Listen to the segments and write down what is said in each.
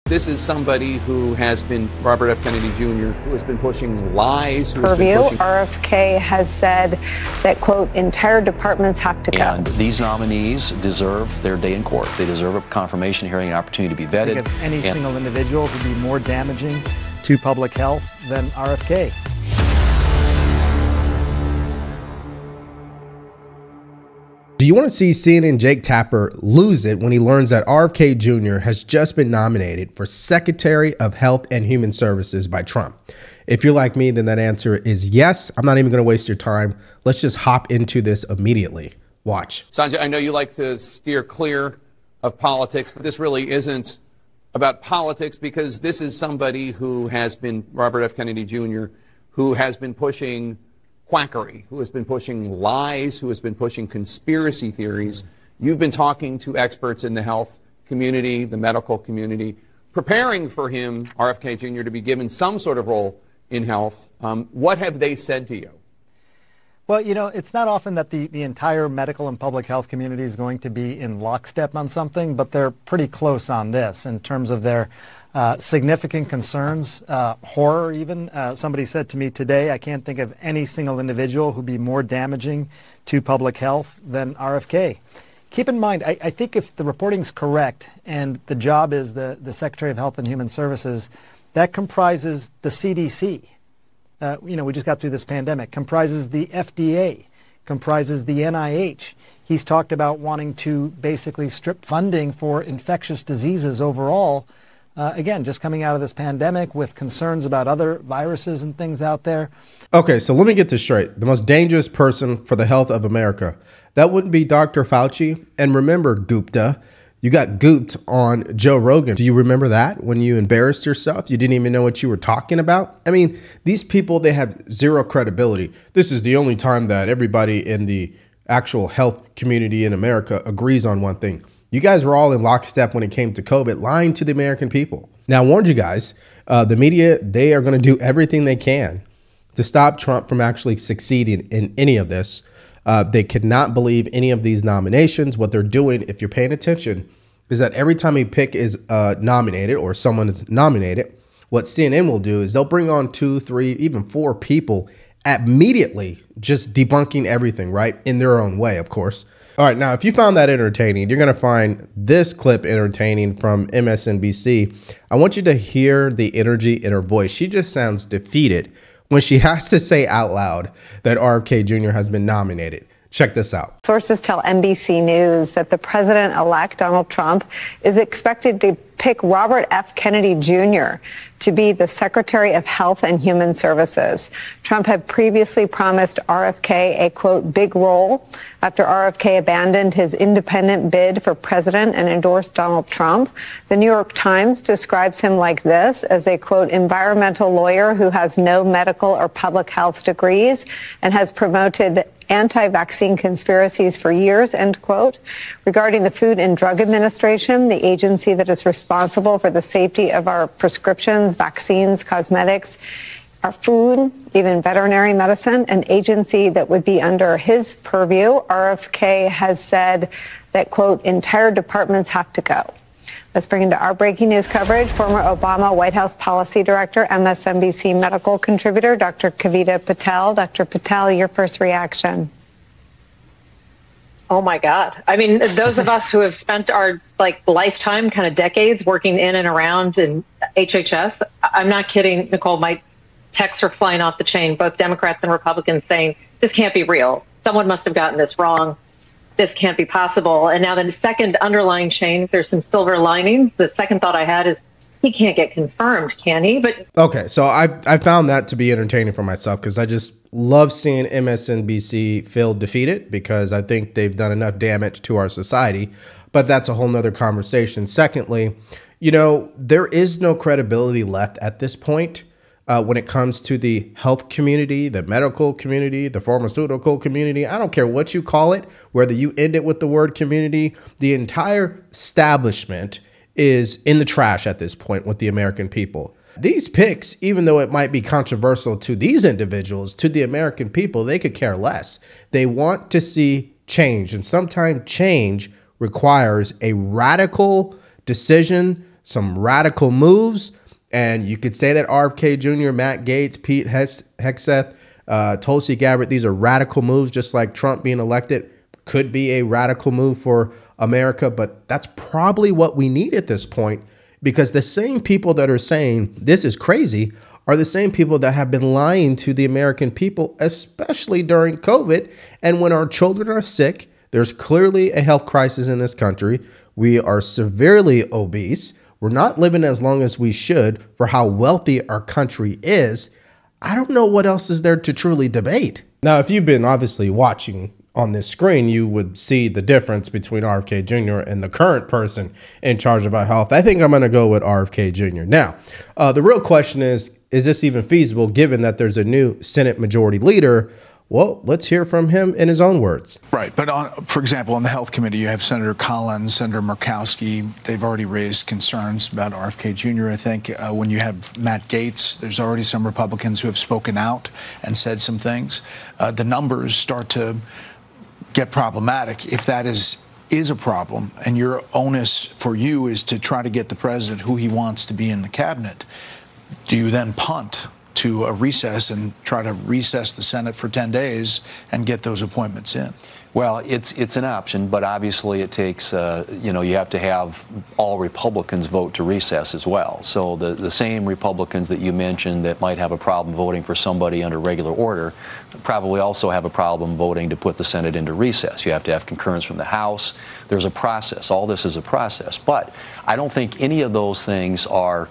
This is somebody who has been, Robert F. Kennedy Jr., who has been pushing lies. RFK has said that, quote, entire departments have to go. And these nominees deserve their day in court. They deserve a confirmation hearing, an opportunity to be vetted. Think of any single individual who'd be more damaging to public health than RFK. Do you want to see CNN Jake Tapper lose it when he learns that RFK Jr. has just been nominated for Secretary of Health and Human Services by Trump? If you're like me, then that answer is yes. I'm not even going to waste your time. Let's just hop into this immediately. Watch. Sanjay, I know you like to steer clear of politics, but this really isn't about politics, because this is somebody who has been, Robert F. Kennedy Jr., who has been pushing quackery, who has been pushing lies, who has been pushing conspiracy theories. You've been talking to experts in the health community, the medical community, preparing for him, RFK Jr., to be given some sort of role in health. What have they said to you? Well, you know, it's not often that the entire medical and public health community is going to be in lockstep on something, but they're pretty close on this in terms of their significant concerns, horror even. Somebody said to me today, I can't think of any single individual who'd be more damaging to public health than RFK. Keep in mind, I think if the reporting's correct and the job is the Secretary of Health and Human Services, that comprises the CDC. You know, we just got through this pandemic, comprises the FDA, comprises the NIH. He's talked about wanting to basically strip funding for infectious diseases overall. Again, just coming out of this pandemic with concerns about other viruses and things out there. Okay, so let me get this straight. The most dangerous person for the health of America, that wouldn't be Dr. Fauci. And remember, Gupta, you got gooped on Joe Rogan. Do you remember that when you embarrassed yourself? You didn't even know what you were talking about. I mean, these people, they have zero credibility. This is the only time that everybody in the actual health community in America agrees on one thing. You guys were all in lockstep when it came to COVID, lying to the American people. Now, I warned you guys, the media, they are going to do everything they can to stop Trump from actually succeeding in any of this. They could not believe any of these nominations. What they're doing, if you're paying attention, is that every time a pick is nominated or someone is nominated, what CNN will do is they'll bring on 2, 3, even 4 people immediately, just debunking everything, right? In their own way, of course. All right, now, if you found that entertaining, you're going to find this clip entertaining from MSNBC. I want you to hear the energy in her voice. She just sounds defeated when she has to say out loud that RFK Jr. has been nominated. Check this out. Sources tell NBC News that the president-elect, Donald Trump, is expected to pick Robert F. Kennedy Jr. to be the Secretary of Health and Human Services. Trump had previously promised RFK a, quote, big role after RFK abandoned his independent bid for president and endorsed Donald Trump. The New York Times describes him like this, as a, quote, environmental lawyer who has no medical or public health degrees and has promoted anti-vaccine conspiracies for years, end quote. Regarding the Food and Drug Administration, the agency that is responsible for the safety of our prescriptions, vaccines, cosmetics, our food, even veterinary medicine, an agency that would be under his purview, RFK has said that, quote, entire departments have to go. Let's bring into our breaking news coverage former Obama White House Policy Director, MSNBC medical contributor, Dr. Kavita Patel. Dr. Patel, your first reaction. Oh, my God. I mean, those of us who have spent our lifetime, kind of decades working in and around in HHS, I'm not kidding, Nicole, my texts are flying off the chain, both Democrats and Republicans saying, this can't be real. Someone must have gotten this wrong. This can't be possible. And now the second underlying chain, there's some silver linings. The second thought I had is he can't get confirmed, can he? But okay, so I found that to be entertaining for myself because I just love seeing MSNBC feel defeated because I think they've done enough damage to our society. But that's a whole nother conversation. Secondly, you know, there is no credibility left at this point. When it comes to the health community, the medical community, the pharmaceutical community, I don't care what you call it, whether you end it with the word community, the entire establishment is in the trash at this point with the American people. These picks, even though it might be controversial to these individuals, to the American people, they could care less. They want to see change, and sometimes change requires a radical decision some radical moves. And you could say that RFK Jr., Matt Gaetz, Pete Hegseth, Tulsi Gabbard, these are radical moves, just like Trump being elected could be a radical move for America. But that's probably what we need at this point, because the same people that are saying this is crazy are the same people that have been lying to the American people, especially during COVID. And when our children are sick, there's clearly a health crisis in this country. We are severely obese. We're not living as long as we should for how wealthy our country is. I don't know what else is there to truly debate. Now, if you've been obviously watching on this screen, you would see the difference between RFK Jr. and the current person in charge of our health. I think I'm going to go with RFK Jr. Now, the real question is this even feasible given that there's a new Senate Majority Leader? Well, let's hear from him in his own words. Right. But for example, on the Health Committee, you have Senator Collins, Senator Murkowski. They've already raised concerns about RFK Jr. I think when you have Matt Gaetz, there's already some Republicans who have spoken out and said some things. The numbers start to get problematic if that is a problem. And your onus for you is to try to get the president who he wants to be in the cabinet. Do you then punt to a recess and try to recess the Senate for 10 days and get those appointments in? Well, it's an option, but obviously it takes, you have to have all Republicans vote to recess as well. So the same Republicans that you mentioned that might have a problem voting for somebody under regular order probably also have a problem voting to put the Senate into recess. You have to have concurrence from the House. There's a process. All this is a process. But I don't think any of those things are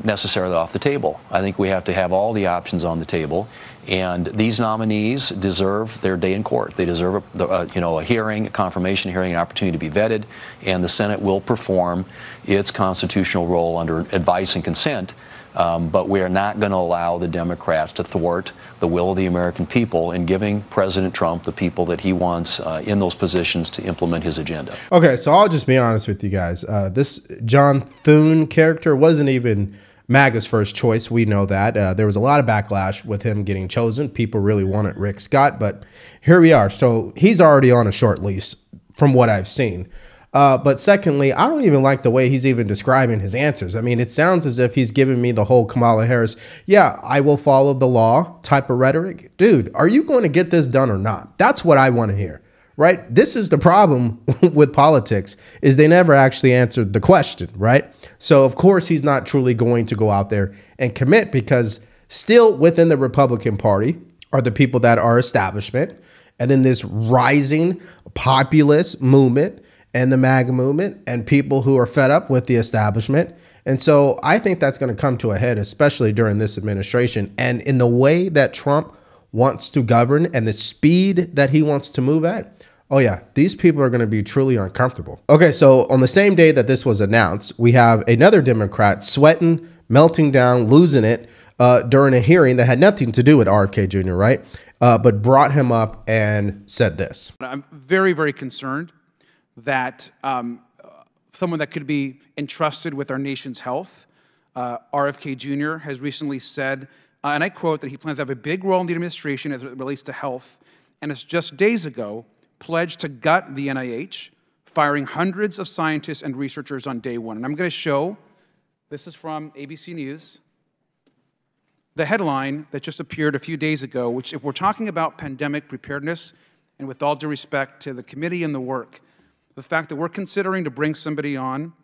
necessarily off the table. I think we have to have all the options on the table. And these nominees deserve their day in court. They deserve a hearing, a confirmation hearing, an opportunity to be vetted, and the Senate will perform its constitutional role under advice and consent. But we are not going to allow the Democrats to thwart the will of the American people in giving President Trump the people that he wants in those positions to implement his agenda. Okay, so I'll just be honest with you guys. This John Thune character wasn't even MAGA's first choice. We know that. There was a lot of backlash with him getting chosen. People really wanted Rick Scott, but here we are. So he's already on a short lease from what I've seen. But secondly, I don't even like the way he's even describing his answers. I mean, it sounds as if he's giving me the whole Kamala Harris, yeah, I will follow the law type of rhetoric. Dude, are you going to get this done or not? That's what I want to hear, right? This is the problem with politics, is they never actually answered the question, right? So, of course, he's not truly going to go out there and commit, because still within the Republican Party are the people that are establishment, and then this rising populist movement and the MAGA movement and people who are fed up with the establishment. And so I think that's going to come to a head, especially during this administration. And in the way that Trump wants to govern and the speed that he wants to move at, oh yeah, these people are going to be truly uncomfortable. Okay, so on the same day that this was announced, we have another Democrat sweating, melting down, losing it during a hearing that had nothing to do with RFK Jr., right? But brought him up and said this. I'm very, very concerned that someone that could be entrusted with our nation's health, RFK Jr., has recently said, and I quote, that he plans to have a big role in the administration as it relates to health, and has just days ago pledged to gut the NIH, firing hundreds of scientists and researchers on day one. And I'm going to show, this is from ABC News, the headline that just appeared a few days ago, which, if we're talking about pandemic preparedness, and with all due respect to the committee and the work, the fact that we're considering to bring somebody on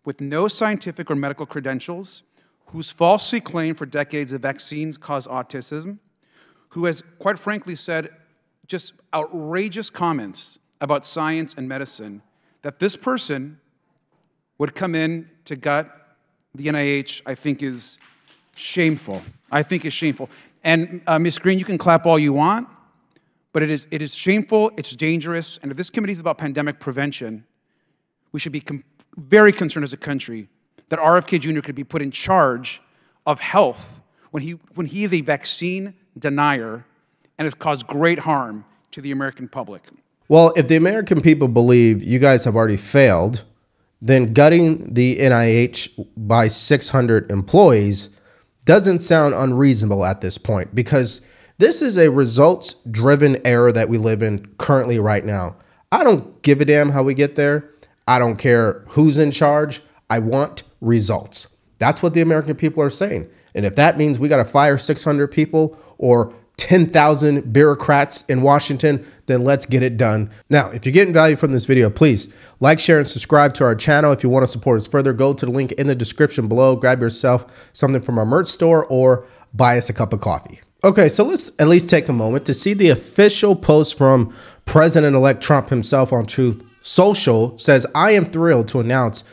with no scientific or medical credentials, who's falsely claimed for decades that vaccines cause autism, who has, quite frankly, said just outrageous comments about science and medicine, that this person would come in to gut the NIH, I think is shameful. I think is shameful. And Ms. Green, you can clap all you want, but it is shameful, it's dangerous, and if this committee is about pandemic prevention, we should be very concerned as a country that RFK Jr. could be put in charge of health when he is a vaccine denier and has caused great harm to the American public. Well, if the American people believe you guys have already failed, then gutting the NIH by 600 employees doesn't sound unreasonable at this point, because this is a results-driven era that we live in currently right now. I don't give a damn how we get there. I don't care who's in charge. I want results. That's what the American people are saying. And if that means we got to fire 600 people or 10,000 bureaucrats in Washington, then let's get it done. Now, if you're getting value from this video, please like, share, and subscribe to our channel. If you want to support us further, go to the link in the description below, grab yourself something from our merch store, or buy us a cup of coffee. Okay, so let's at least take a moment to see the official post from President-elect Trump himself on Truth Social. Says, I am thrilled to announce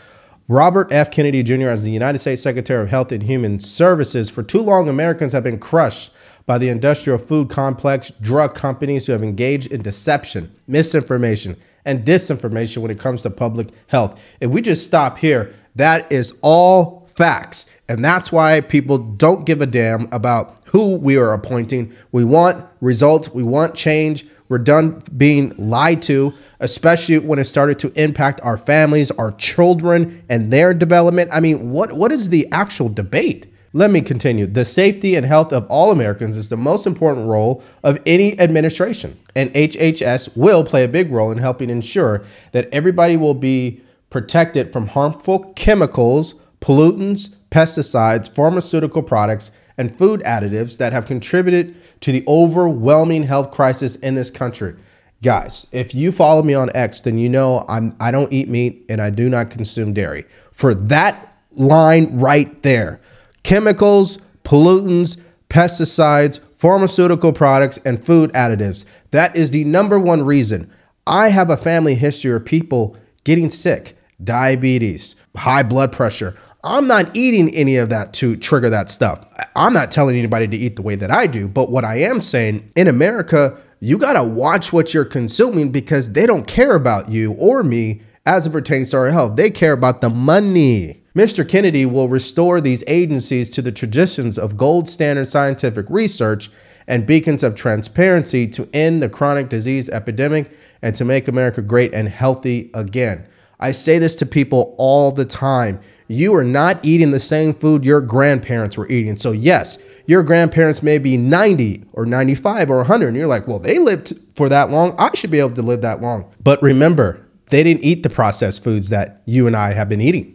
Robert F. Kennedy Jr. as the United States Secretary of Health and Human Services. For too long, Americans have been crushed by the industrial food complex, drug companies who have engaged in deception, misinformation, and disinformation when it comes to public health. If we just stop here, that is all facts. And that's why people don't give a damn about who we are appointing. We want results. We want change. We're done being lied to, especially when it started to impact our families, our children, and their development. I mean, what is the actual debate? Let me continue. The safety and health of all Americans is the most important role of any administration, and HHS will play a big role in helping ensure that everybody will be protected from harmful chemicals, pollutants, pesticides, pharmaceutical products, and food additives that have contributed to the overwhelming health crisis in this country. Guys, if you follow me on X, then you know I don't eat meat and I do not consume dairy. For that line right there, chemicals, pollutants, pesticides, pharmaceutical products, and food additives. That is the #1 reason. I have a family history of people getting sick, diabetes, high blood pressure. I'm not eating any of that to trigger that stuff. I'm not telling anybody to eat the way that I do, but what I am saying, in America, you got to watch what you're consuming because they don't care about you or me as it pertains to our health. They care about the money. Mr. Kennedy will restore these agencies to the traditions of gold standard scientific research and beacons of transparency to end the chronic disease epidemic and to make America great and healthy again. I say this to people all the time. You are not eating the same food your grandparents were eating. So yes, your grandparents may be 90 or 95 or 100. And you're like, well, they lived for that long. I should be able to live that long. But remember, they didn't eat the processed foods that you and I have been eating,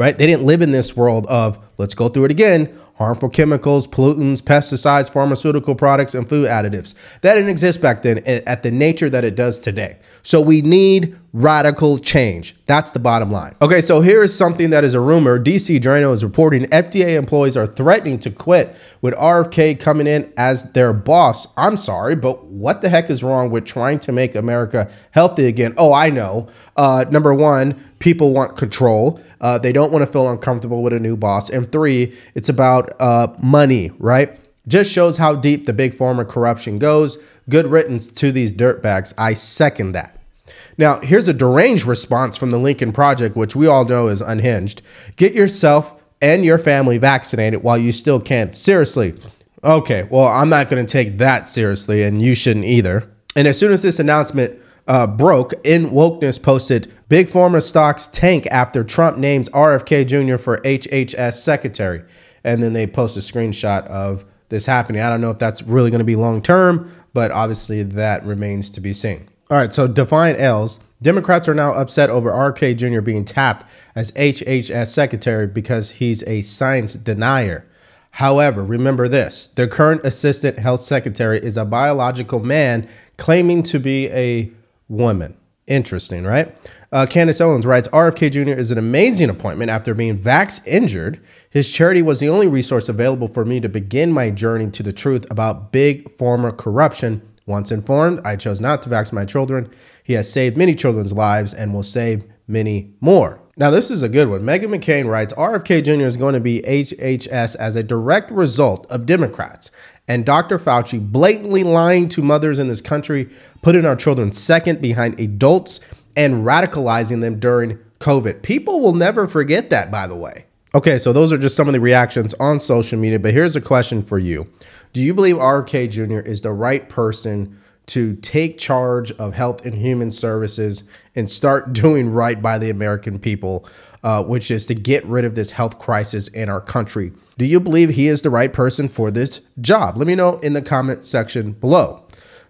right? They didn't live in this world of, let's go through it again, harmful chemicals, pollutants, pesticides, pharmaceutical products, and food additives. That didn't exist back then at the nature that it does today. So we need radical change. That's the bottom line. Okay, so here is something that is a rumor. DC Journal is reporting FDA employees are threatening to quit with RFK coming in as their boss. I'm sorry, but what the heck is wrong with trying to make America healthy again? Oh, I know. #1, people want control. They don't want to feel uncomfortable with a new boss. And 3, it's about money, right? Just shows how deep the big pharma corruption goes. Good riddance to these dirtbags. I second that. Now, here's a deranged response from the Lincoln Project, which we all know is unhinged. Get yourself and your family vaccinated while you still can. Seriously. Okay, well, I'm not going to take that seriously, and you shouldn't either. And as soon as this announcement broke, In Wokeness posted, Big Pharma stocks tank after Trump names RFK Jr. for HHS secretary. And then they post a screenshot of this happening. I don't know if that's really going to be long term, but obviously that remains to be seen. All right, so Defiant L's. Democrats are now upset over RFK Jr. being tapped as HHS secretary because he's a science denier. However, remember this, the current assistant health secretary is a biological man claiming to be a woman. Interesting, right? Candace Owens writes, RFK Jr. is an amazing appointment after being vax injured. His charity was the only resource available for me to begin my journey to the truth about big pharma corruption. Once informed, I chose not to vax my children. He has saved many children's lives and will save many more. Now, this is a good one. Megan McCain writes, RFK Jr. is going to be HHS as a direct result of Democrats and Dr. Fauci blatantly lying to mothers in this country, putting our children second behind adults and radicalizing them during COVID. People will never forget that, by the way. Okay, so those are just some of the reactions on social media, but here's a question for you. Do you believe RFK Jr. is the right person to take charge of health and human services and start doing right by the American people, which is to get rid of this health crisis in our country? Do you believe he is the right person for this job? Let me know in the comment section below.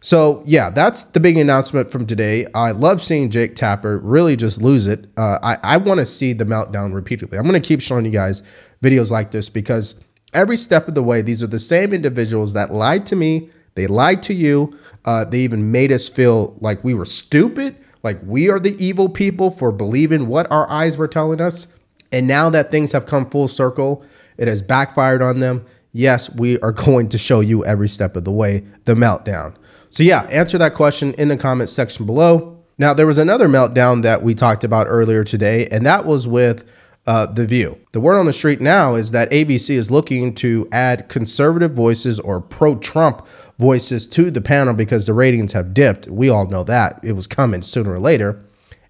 So yeah, that's the big announcement from today. I love seeing Jake Tapper really just lose it. I want to see the meltdown repeatedly. I'm going to keep showing you guys videos like this because every step of the way, these are the same individuals that lied to me. They lied to you. They even made us feel like we were stupid, like we are the evil people for believing what our eyes were telling us. And now that things have come full circle, it has backfired on them. Yes, we are going to show you every step of the way the meltdown. So yeah, answer that question in the comments section below. Now, there was another meltdown that we talked about earlier today, and that was with The View. The word on the street now is that ABC is looking to add conservative voices or pro-Trump voices to the panel because the ratings have dipped. We all know that. It was coming sooner or later.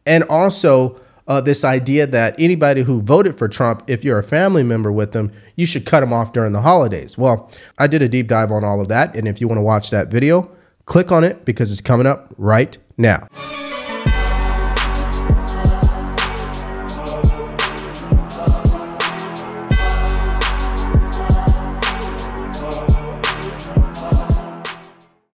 And also this idea that anybody who voted for Trump, if you're a family member with them, you should cut them off during the holidays. Well, I did a deep dive on all of that. And if you want to watch that video, click on it because it's coming up right now.